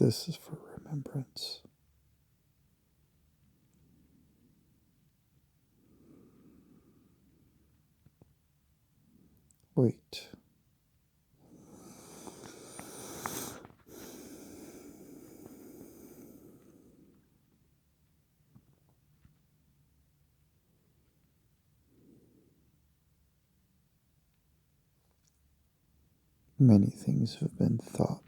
This is for remembrance. Wait. Many things have been thought.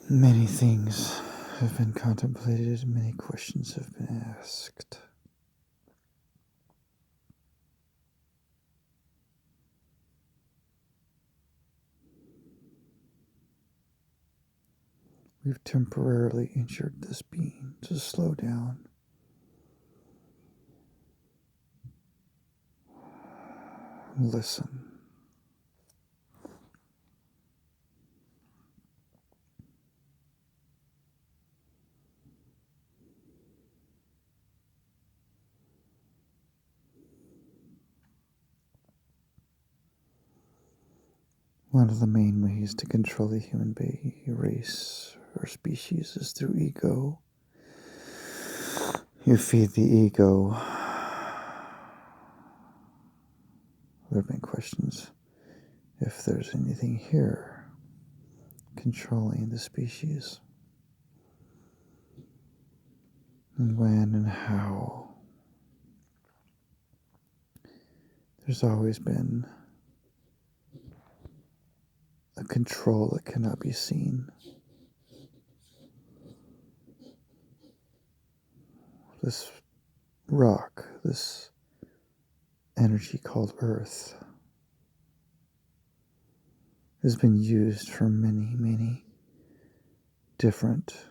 Many things have been contemplated. Many questions have been asked. We've temporarily injured this being to slow down. Listen. One of the main ways to control the human race or species is through ego. You feed the ego. There have been questions if there's anything here controlling the species, and when and how. There's always been a control that cannot be seen. This rock, this energy called Earth, has been used for many, many different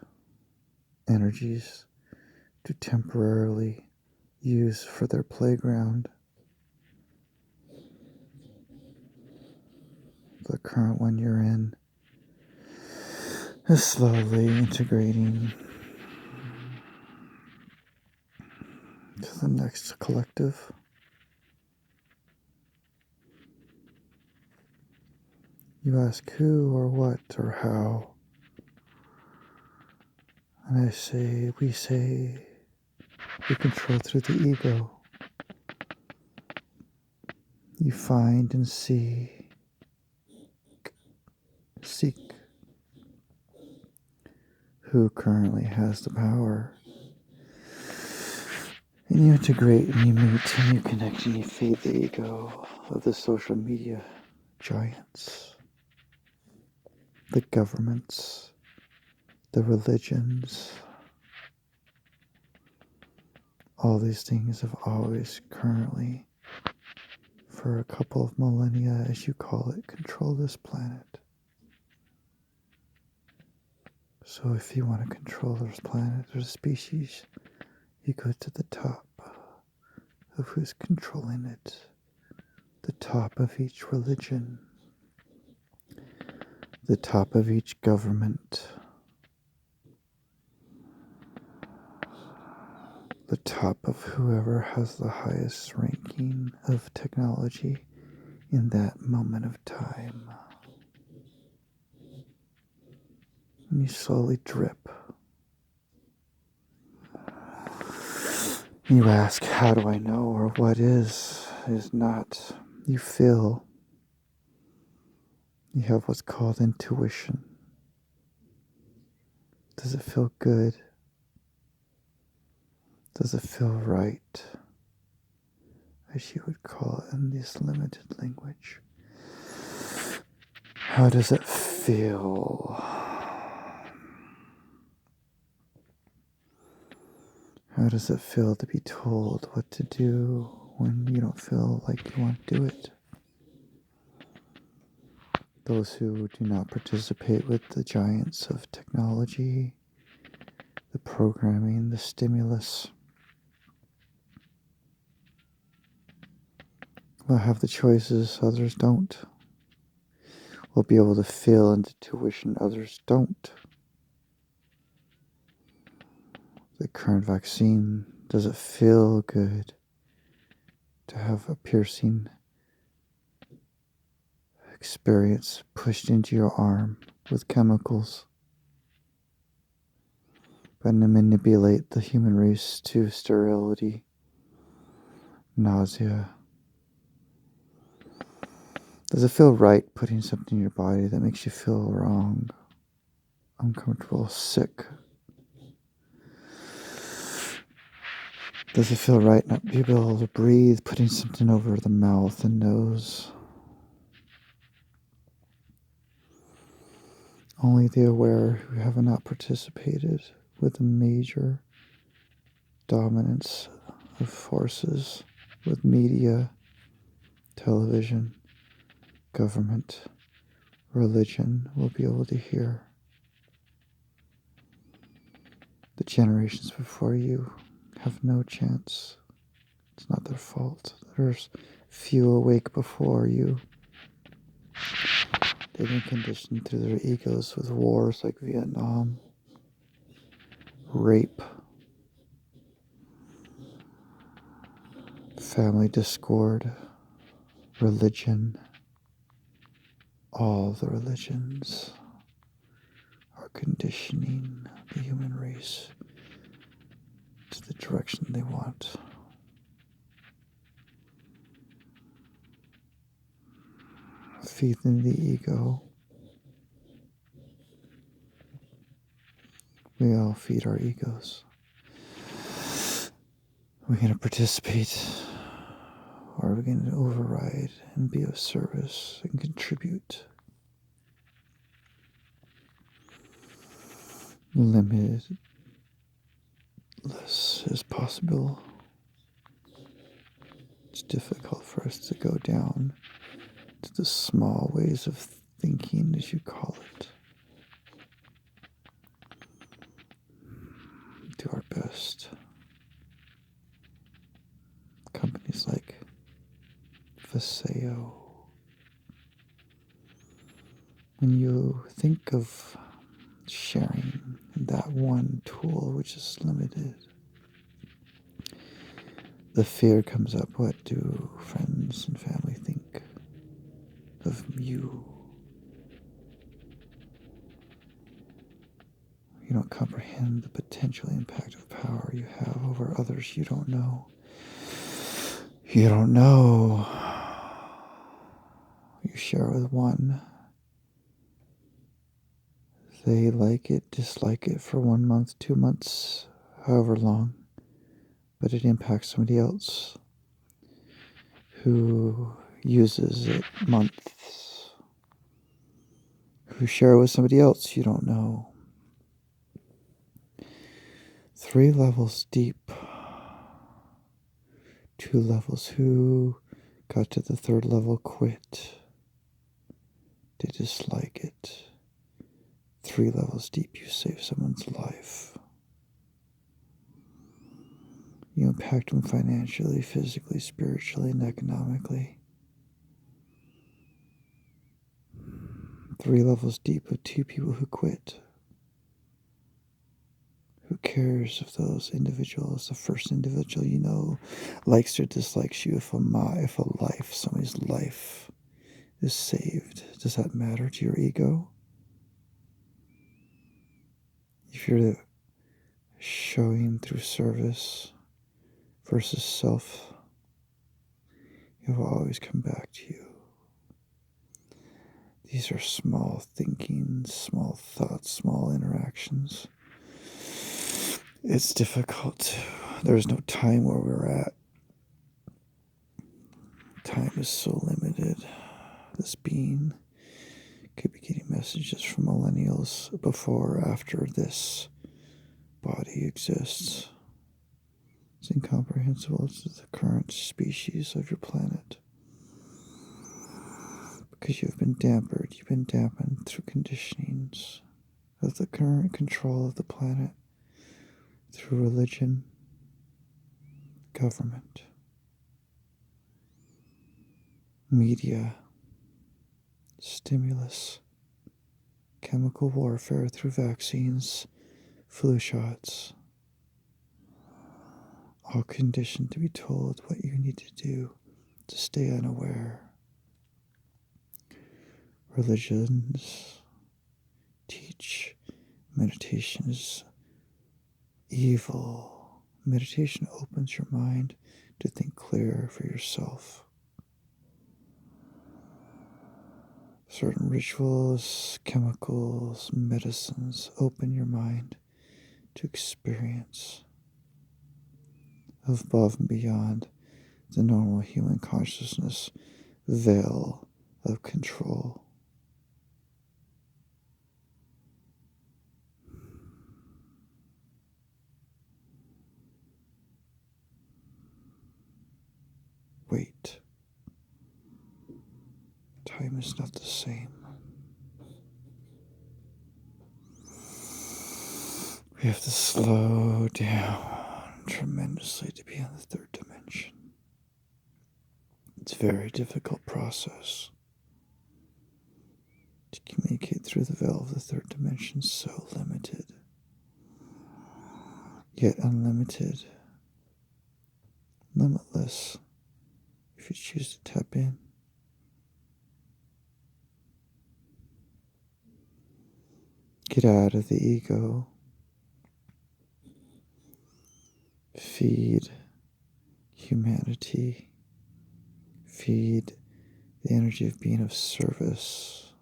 energies to temporarily use for their playground. The current one you're in is slowly integrating to the next collective. You ask who or what or how, and we say, we control through the ego. You find and seek who currently has the power. And you integrate and you meet and you connect and you feed the ego of the social media giants, the governments, the religions. All these things have always currently, for a couple of millennia, as you call it, control this planet. So if you want to control this planet or the species, you go to the top of who's controlling it, the top of each religion, the top of each government, the top of whoever has the highest ranking of technology in that moment of time. And you slowly drip. You ask, how do I know, or what is not. You feel. You have what's called intuition. Does it feel good? Does it feel right? As you would call it in this limited language. How does it feel? How does it feel to be told what to do when you don't feel like you want to do it? Those who do not participate with the giants of technology, the programming, the stimulus, will have the choices, others don't. Will be able to feel intuition, others don't. The current vaccine, does it feel good to have a piercing experience pushed into your arm with chemicals, trying to manipulate the human race to sterility, nausea. Does it feel right putting something in your body that makes you feel wrong, uncomfortable, sick? Does it feel right not to be able to breathe, putting something over the mouth and nose? Only the aware who have not participated with the major dominance of forces with media, television, government, religion will be able to hear. The generations before you have no chance. It's not their fault. There's few awake before you. They've been conditioned through their egos with wars like Vietnam, rape, family discord, religion. All the religions are conditioning the human race to the direction they want. Feeding the ego. We all feed our egos. We're going to participate, or are we going to override and be of service and contribute? Limitless is possible. It's difficult for us to go down to the small ways of thinking, as you call it. Do our best. Companies like Viseo. When you think of sharing that one tool which is limited, the fear comes up. What do friends and family think of you? You don't comprehend the potential impact of power you have over others you don't know. You don't know. You share with one. They like it, dislike it for 1 month, 2 months, however long. But it impacts somebody else who uses it months, who share with somebody else you don't know. 3 levels deep, 2 levels who got to the 3rd level quit. They dislike it. 3 levels deep, you save someone's life. You impact them financially, physically, spiritually, and economically. 3 levels deep of 2 people who quit. Who cares if those individuals, the first individual you know, likes or dislikes you? If somebody's life is saved, does that matter to your ego? If you're showing through service versus self, it will always come back to you. These are small thinking, small thoughts, small interactions. It's difficult. There's no time where we're at. Time is so limited. This being could be getting messages from millennials before or after this body exists. It's incomprehensible to the current species of your planet. Because you've been dampened through conditionings of the current control of the planet through religion, government, media, stimulus, chemical warfare through vaccines, flu shots, all conditioned to be told what you need to do to stay unaware. religions teach meditation is evil. Meditation opens your mind to think clear for yourself. Certain rituals, chemicals, medicines open your mind to experience above and beyond the normal human consciousness veil of control. Wait. Time is not the same. We have to slow down tremendously to be in the third dimension. It's a very difficult process to communicate through the veil of the third dimension, so limited, yet unlimited, limitless, if you choose to tap in. Get out of the ego. Feed humanity. Feed the energy of being of service.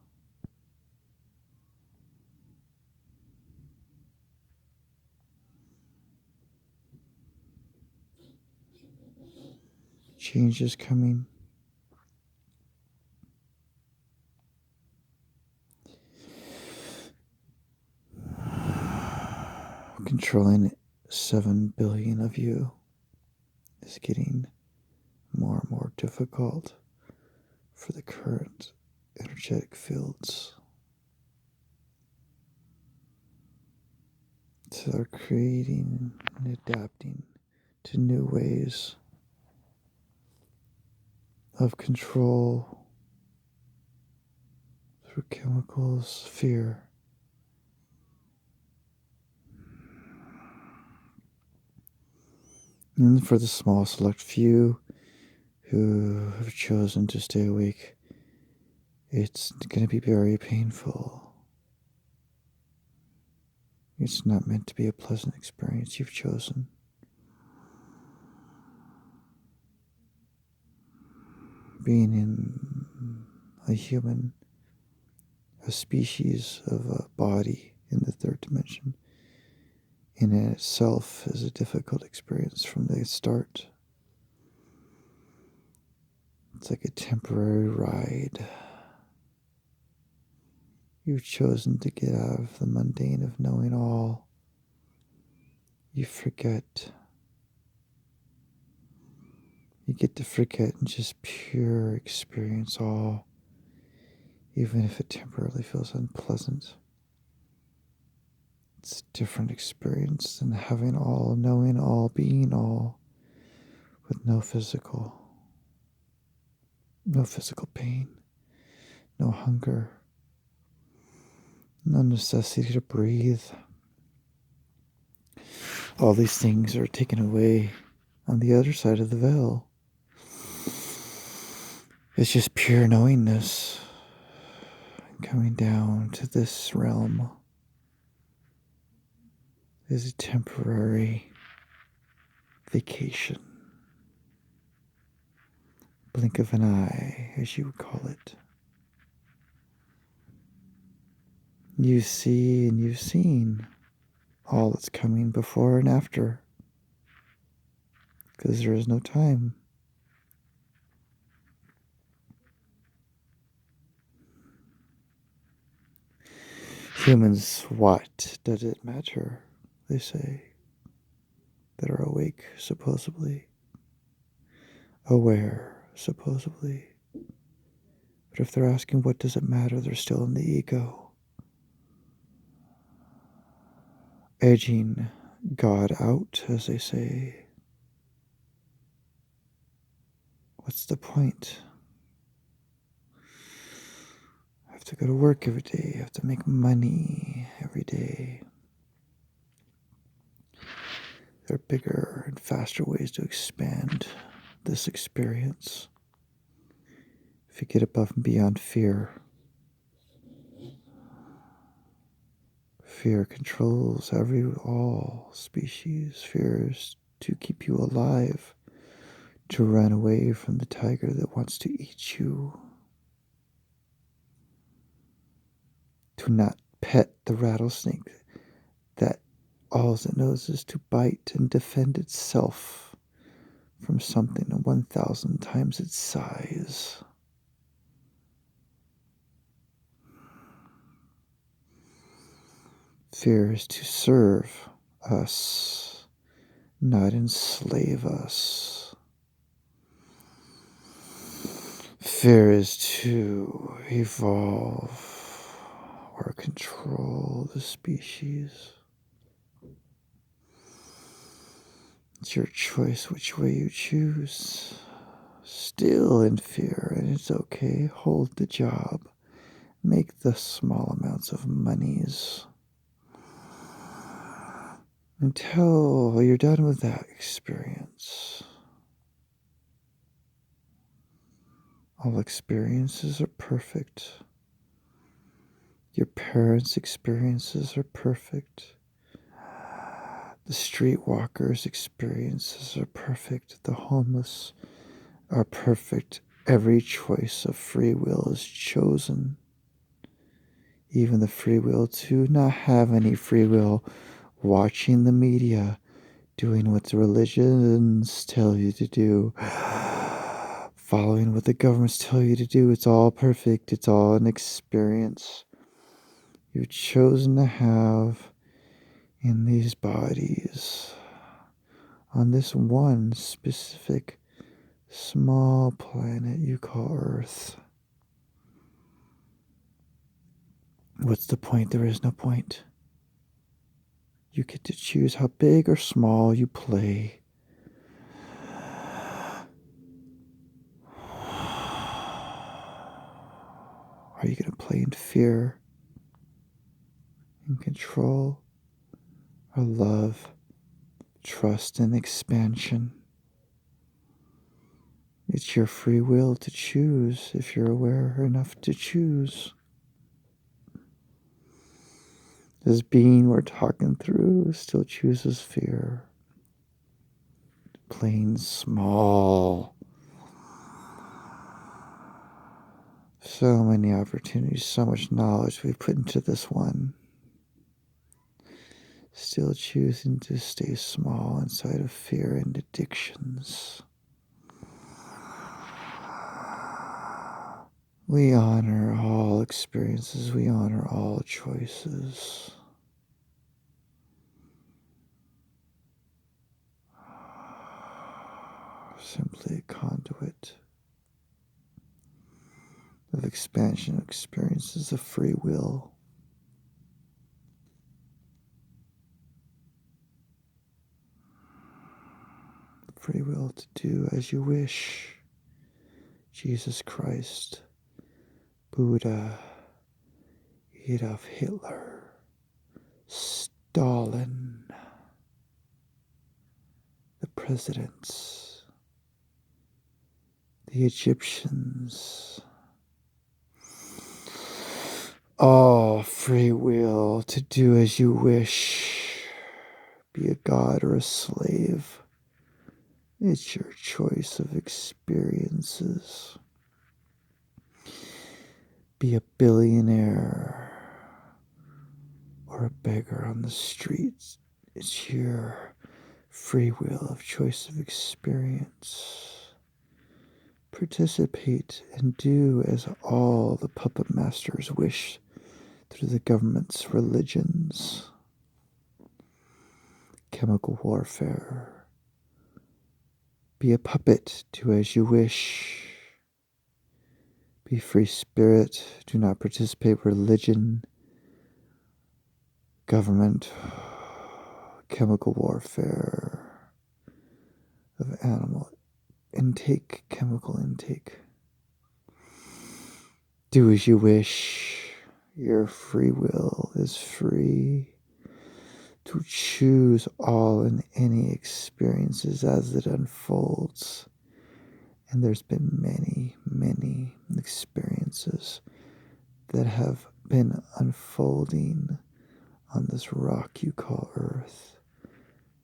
Change is coming. Controlling 7 billion of you is getting more and more difficult for the current energetic fields. So they're creating and adapting to new ways of control through chemicals, fear. And for the small select few who have chosen to stay awake, it's going to be very painful. It's not meant to be a pleasant experience you've chosen. Being in a human, a species of a body in the third dimension, in itself is a difficult experience from the start. It's like a temporary ride. You've chosen to get out of the mundane of knowing all. You forget. You get to forget and just pure experience all, even if it temporarily feels unpleasant. It's a different experience than having all, knowing all, being all, with no physical pain, no hunger, no necessity to breathe. All these things are taken away on the other side of the veil. It's just pure knowingness coming down to this realm is a temporary vacation. Blink of an eye, as you would call it. You see and you've seen all that's coming before and after, because there is no time. Humans, what does it matter, they say, that are awake, supposedly, aware, supposedly. But if they're asking what does it matter, they're still in the ego, edging God out, as they say. What's the point? I have to go to work every day. I have to make money every day. There are bigger and faster ways to expand this experience. If you get above and beyond fear, Fear controls all species. Fear is to keep you alive, to run away from the tiger that wants to eat you, to not pet the rattlesnake that all it knows is to bite and defend itself from something 1,000 times its size. Fear is to serve us, not enslave us. Fear is to evolve or control the species. It's your choice which way you choose. Still in fear, and it's okay. Hold the job. Make the small amounts of monies until you're done with that experience. All experiences are perfect. Your parents' experiences are perfect. The streetwalkers' experiences are perfect. The homeless are perfect. Every choice of free will is chosen. Even the free will to not have any free will, watching the media, doing what the religions tell you to do, following what the governments tell you to do. It's all perfect. It's all an experience you've chosen to have in these bodies on this one specific small planet you call Earth. What's the point? There is no point. You get to choose how big or small you play. Are you going to play in fear, in control, or love, trust, and expansion? It's your free will to choose if you're aware enough to choose. This being we're talking through still chooses fear. Playing small. So many opportunities, so much knowledge we've put into this one. Still choosing to stay small inside of fear and addictions. We honor all experiences. We honor all choices. Simply a conduit of expansion of experiences of free will. Free will to do as you wish. Jesus Christ, Buddha, Adolf Hitler, Stalin, the presidents, the Egyptians, all free will to do as you wish. Be a god or a slave. It's your choice of experiences. Be a billionaire or a beggar on the streets. It's your free will of choice of experience. Participate and do as all the puppet masters wish through the government's religions. Chemical warfare. Be a puppet, do as you wish. Be free spirit, do not participate religion, government, chemical warfare of animal intake, chemical intake. Do as you wish. Your free will is free to choose all and any experiences as it unfolds. And there's been many, many experiences that have been unfolding on this rock you call Earth,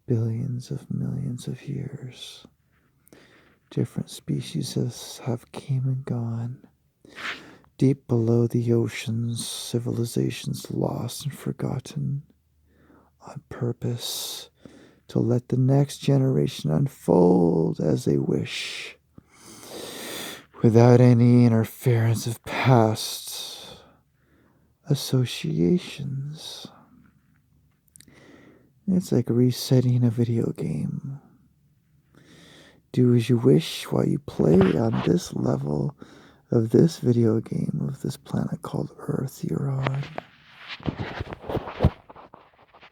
billions of millions of years. Different species have came and gone. Deep below the oceans, civilizations lost and forgotten on purpose to let the next generation unfold as they wish, without any interference of past associations. It's like resetting a video game. Do as you wish while you play on this level of this video game of this planet called Earth you're on.